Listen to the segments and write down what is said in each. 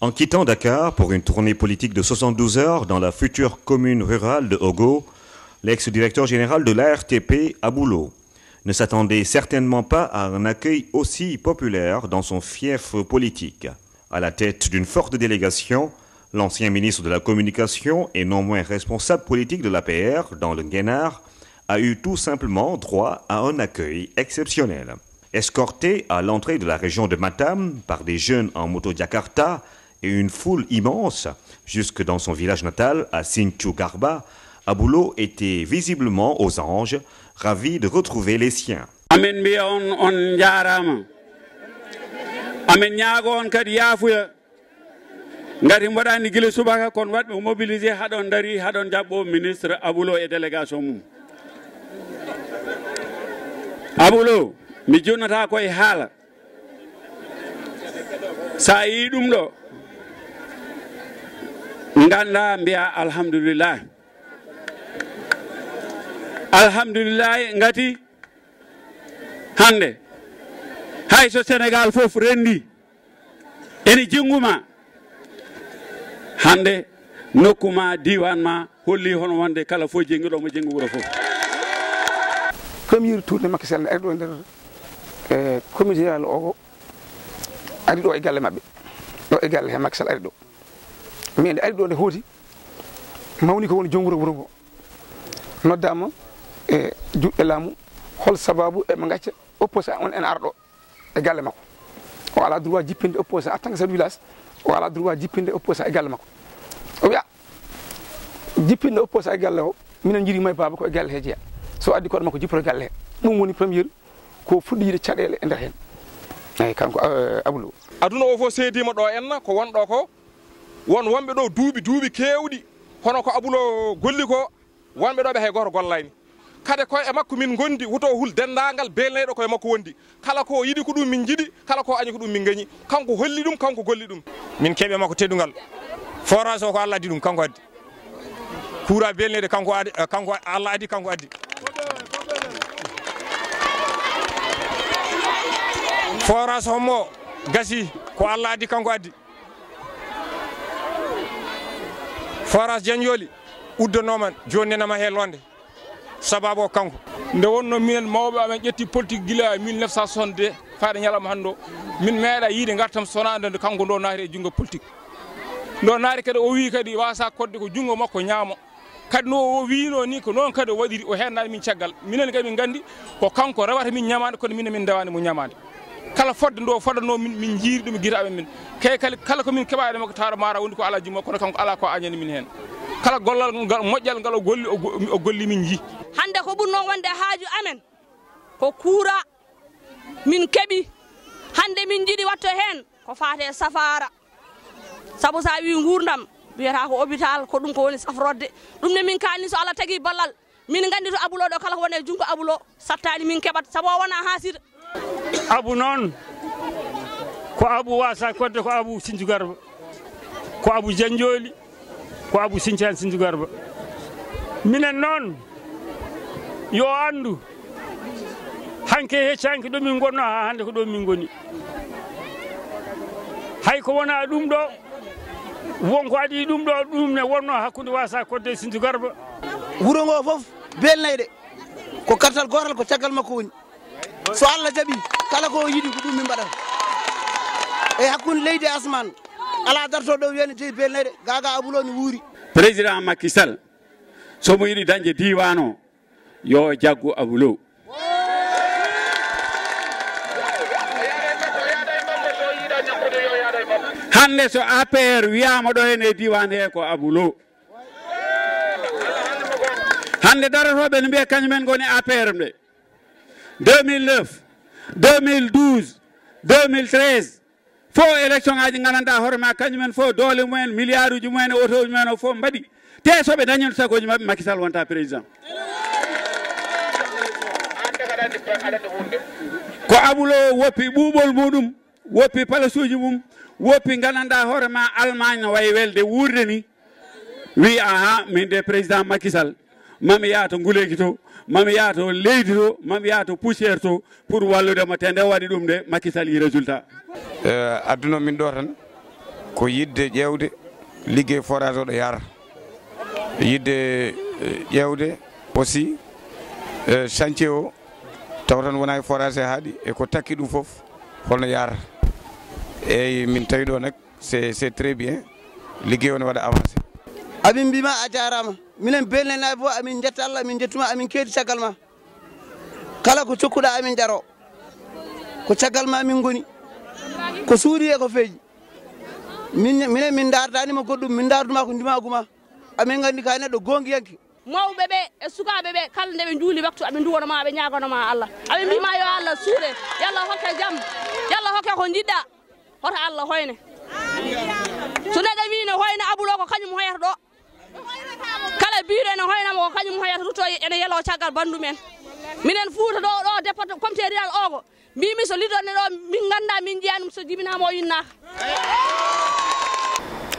En quittant Dakar pour une tournée politique de 72 heures dans la future commune rurale de Ogo, l'ex-directeur général de l'ARTP, Aboulo, ne s'attendait certainement pas à un accueil aussi populaire dans son fief politique. À la tête d'une forte délégation, l'ancien ministre de la Communication et non moins responsable politique de l'APR dans le Guénard a eu tout simplement droit à un accueil exceptionnel. Escorté à l'entrée de la région de Matam par des jeunes en moto Jakarta et une foule immense, jusque dans son village natal à Sinthiou Garba, Aboulo était visiblement aux anges, ravi de retrouver les siens. Amen biya on jaarama. Amen ñaago on kadi yaafuya. Ngati mbaɗani gila subaka kon wadɓe mobilisé haɗon dari haɗon jaɓɓo ministre Aboulo e délégation mum. Aboulo mi jonnata koye haala. Sa yi ɗum ɗo nganda mbiya alhamdulillah. Alhamdulillah ngati hande hay so Sénégal fof rendi eni jinguma hande nokkuma diwan ma holli hono wonde kala fo jengiɗo mo jengi wuro fof. Premier tour de Macky Sall ari ɗo nder comité al o ari ɗo e galle mabɓe ɗo e galle he Macky Sall ari ɗo mais nde ari ɗo nde hooti mawni ko woni jom wuro ngo noddama e juɗɗe laamu hol sababu e ɓe gacca opposé on en arɗo e galle makko o ala droit jippinde opposé en tant que chef de village o ala droit jippinde opposé e galle makko o wiya jippinde opposé e galle o minen jiiri may baba ko e galle he jeeya so addi koɗo makko jippoto galle he ɗum woni premiére ko fuɗɗide caɗele e nder hen eyyi kanko Aboulo aduna o fof seedima ɗo enna ko wonɗo ko wonɓe ɗo duuɓi kewɗi hono ko Aboulo golli ko wonɓe ɗo ɓe hay goto gollani kade koye e makko min gondi wuto hul dendagal belneɗo koye makko wondi kala ko yiɗi ko ɗum min jiiɗi kala ko añi ko ɗum min gañi kanko holli ɗum kanko golli ɗum min keeɓe makko teddugal forage o ko Allah addi ɗum kanko addi kuura belnede kanko Allah addi kanko addi forage hommo gasi ko Allah addi kanko addi forage Janjoli uddonoman joni nenama he londe sababu o kanko nde wonno minen mawɓe amen ƴetti politique gila 1962 faade ñalawma hande o min meeɗa yiide gartam sonade nde kanko ndo naati e junngo politique ndo naati kadi o wi kadi wasa kodde ko junngo makko ñaamo kadi no o wino ni ko noon kadi o waɗiri o hennani min caggal minen kadi min gandi ko kanko rewata min ñamade kono minen min dewani mo ñamade kala fodde ndo foddatno min jiiri ɗum guita amen min kala ko min keɓani makko tawɗo mara wondi ko ala jumma kono kanko ala ko añani min hen kala gollal moƴƴal ngal o golli min yi hande ko ɓurno wonde haaju amen ko kuura min keɓi hande min jiiɗi watto hen ko fate safara saabu sa wi gurdam wiyata ko hôpital ko ɗum ko woni safrodde ɗum ne min kalni so Allah tagui ballal min gandi to Aboulo ɗo kala ko wone junggo Aboulo sattani min keɓat saabu o wona hasida Abou noon ko Abou wasa kodde ko Abou Sinthiou Garba ko Abou Janjoli ko Abou Sinthiou Garba minen noon yo andu hanke heccanke ɗo min gonno ha hande ko ɗo min goni hay ko wona ɗum ɗo wonko adi ɗum ɗo ɗum ne wonno hakkude wasa kodde Sinthiou Garba wuro ngo fof belnayde ko kartal gotal ko caggal makko woni so Allah jaɓi kala ko yiɗi ko ɗum min mbaɗata e hakkude leydi e asman ala darto ɗo wiyani tewi belnayde gaga Aboulo ne wuuri président Macky Sall somo yiɗi dañde diwan o yo jaggu Aboulo hande so APR wiyama ɗo hen e diwan he ko Aboulo hande darotoɓe ne mbiya kañumen goni APR ɓe 2009 2012 2013 fo élection ngaji gandanɗa hoore ma kañumen fo doole mumen milliard uji mumen e auto uji mumen o fof mbaɗi te soɓe dañino sagoji mabɓe Macky Sall wonta président ko Aboulo woppi ɓuuɓol muɗum woppi palasuji mum woppi gandanɗa hoore ma Allemagne no wayi welde wurde ni wi aha min de président Macky Sall mami yaha to nguleyki to mami yaha to leydi to mami yaha to poussiére to pour walludemo te nde waɗi ɗum de Macky Sall yi résultat adduno min ɗo tan ko yidde ƴewde liggey forage o ɗo yara yidde ƴewde aussi chantier o taw tan wona e forage haaɗi e ko takki ɗum fof holno yara eyyi min tawi ɗo nak c'est très bien liggey o ne waɗa avancé. amin mbima a jarama minen belnenaɓe fof amin jetta Allah amin jettuma amin keedi caggal ma kala ko cokkuɗa amin jaro ko caggal ma min goni ko suuri e ko feeji minen min dardanima goɗɗum min darduma ko ndimaguma amin gandi ka neɗɗo gongiyanke mawɓe ɓe e sukaɓe ɓe kala nde ɓe juuli waktu aɓe duwanoma aɓe ñaganoma Allah aɓe mbima yo Allah suuɗe yallah hokke jaam yallah hokke ko jiɗɗa hoto Allah hoyne so neɗɗo wi ne hoyne Aboulo ko kañum hoyata ɗo kala biɗo ene hoynama ko kañum hoyata rutto ene yelo caggal bandum en minen Fouta ɗo département comité rural ogo mbimi so liɗonne ɗo min ganda min jiyanum so jibinama o yinnaka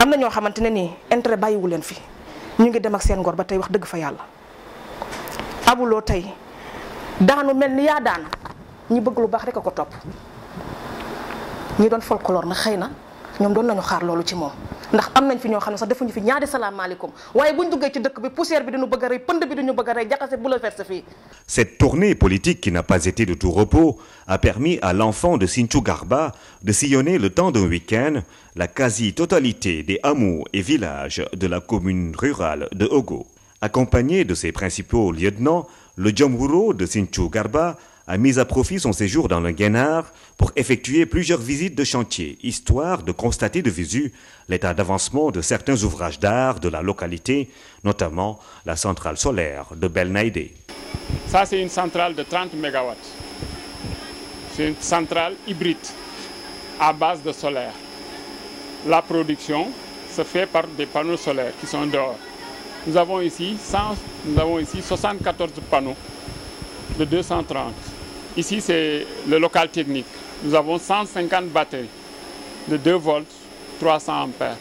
am na ñoo xamante ne nii intérêt bàyyiwu leen fi ñu ngi dem ak seen ngor ba tey wax dëgg fa yàlla Aboulo tey daanu mel ni yaa daan ñi bëgg lu baax rek a ko topp ñi doon folklore na xëy na ñoom doon nañu xaar loolu ci moom ndax am nañ fi ñoo xam ne sax defuñu fi ñaari salaamaaleykum waaye buñ duggee ci dëkk bi poussière bi dañu bëgg a rey pënd bi dañu bëgg a rey jaxase bu la verse fii. Cette tournée politique qui n'a pas été de tout repos a permis à l'enfant de Sinthiou Garba de sillonner le temps d'un week-end la quasi-totalité des hameaux et villages de la commune rurale de Ogo. Accompagné de ses principaux lieutenants, le Djombouro de Sinthiou Garba a mis à profit son séjour dans le Guénard pour effectuer plusieurs visites de chantier, histoire de constater de visu l'état d'avancement de certains ouvrages d'art de la localité, notamment la centrale solaire de Belnaïdé. Ça, c'est une centrale de 30 MW. C'est une centrale hybride à base de solaire. La production se fait par des panneaux solaires qui sont dehors. Nous avons ici 74 panneaux de 230. Ici, c'est le local technique. Nous avons 150 batteries de 2 volts, 300 ampères.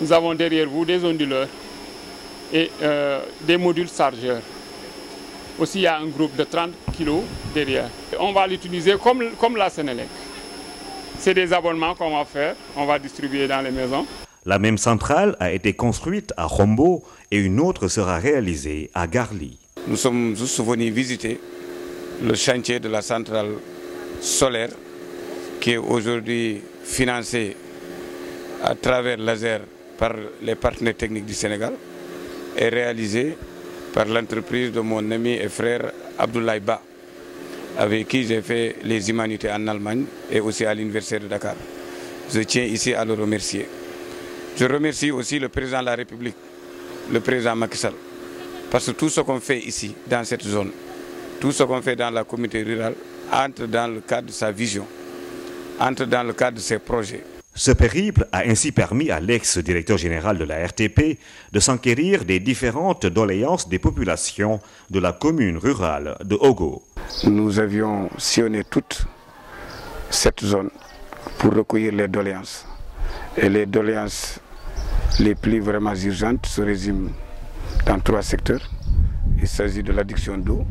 Nous avons derrière vous des onduleurs et des modules chargeurs. Aussi, il y a un groupe de 30 kg derrière. On va l'utiliser comme la Sénélec. C'est des abonnements qu'on va faire, on va distribuer dans les maisons. La même centrale a été construite à Khombo et une autre sera réalisée à Garli. Nous sommes juste venus visiter le chantier de la centrale solaire qui est aujourd'hui financé à travers l'ASER par les partenaires techniques du Sénégal et réalisé par l'entreprise de mon ami et frère Abdoulaye Ba, avec qui j'ai fait les humanités en Allemagne et aussi à l'Université de Dakar. Je tiens ici à le remercier. Je remercie aussi le président de la République, le président Macky Sall, parce que tout ce qu'on fait ici, dans cette zone, tout ce qu'on fait dans la communauté rurale, entre dans le cadre de sa vision, entre dans le cadre de ses projets. Ce périple a ainsi permis à l'ex-directeur général de la RTP de s'enquérir des différentes doléances des populations de la commune rurale de Ogo. Nous avions sillonné toute cette zone pour recueillir les doléances. Et les doléances les plus vraiment urgentes se résument dans 3 secteurs. Il s'agit de l'adduction d'eau,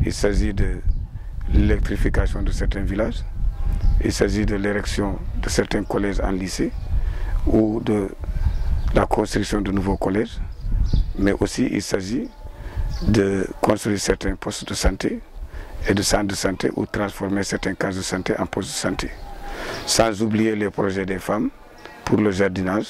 il s'agit de l'électrification de certains villages, il s'agit de l'érection de certains collèges en lycée ou de la construction de nouveaux collèges, mais aussi il s'agit de construire certains postes de santé et de centres de santé ou transformer certains cases de santé en postes de santé. Sans oublier les projets des femmes pour le jardinage,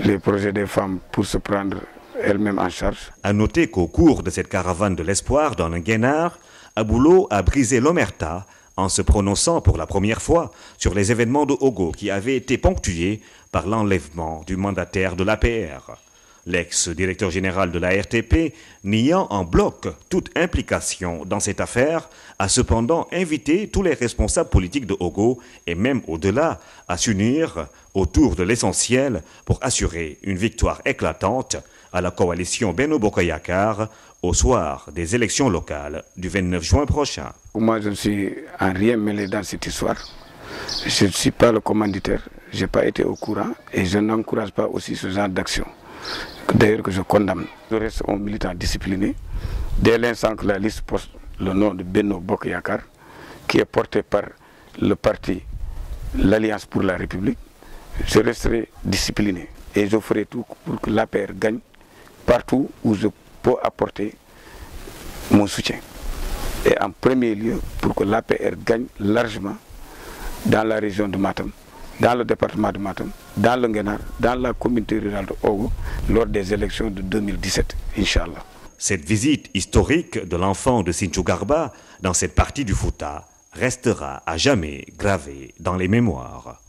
les projets des femmes pour se prendre elles-mêmes en charge. À noter qu'au cours de cette caravane de l'espoir dans le Guénard, Aboulo a brisé l'omerta en se prononçant pour la première fois sur les événements de Ogo qui avaient été ponctués par l'enlèvement du mandataire de l'APR. L'ex-directeur général de la RTP, niant en bloc toute implication dans cette affaire, a cependant invité tous les responsables politiques de Ogo et même au-delà à s'unir autour de l'essentiel pour assurer une victoire éclatante à la coalition Benno Bokk Yakaar au soir des élections locales du 29 juin prochain. Moi, je ne suis en rien mêlé dans cette histoire. Je ne suis pas le commanditaire, je n'ai pas été au courant et je n'encourage pas aussi ce genre d'action. D'ailleurs que je condamne. Je reste un militant discipliné. Dès l'instant que la liste porte le nom de Benno Bokk Yakaar, qui est porté par le parti l'Alliance pour la République, je resterai discipliné et je ferai tout pour que l'APR gagne partout où je peux apporter mon soutien. Et en premier lieu, pour que l'APR gagne largement dans la région de Matam, dans le département de Matam, dans le Nguénar, dans la communauté rurale de Ogo, lors des élections de 2017, Inch'Allah. Cette visite historique de l'enfant de Sinthiou Garba dans cette partie du Fouta restera à jamais gravée dans les mémoires.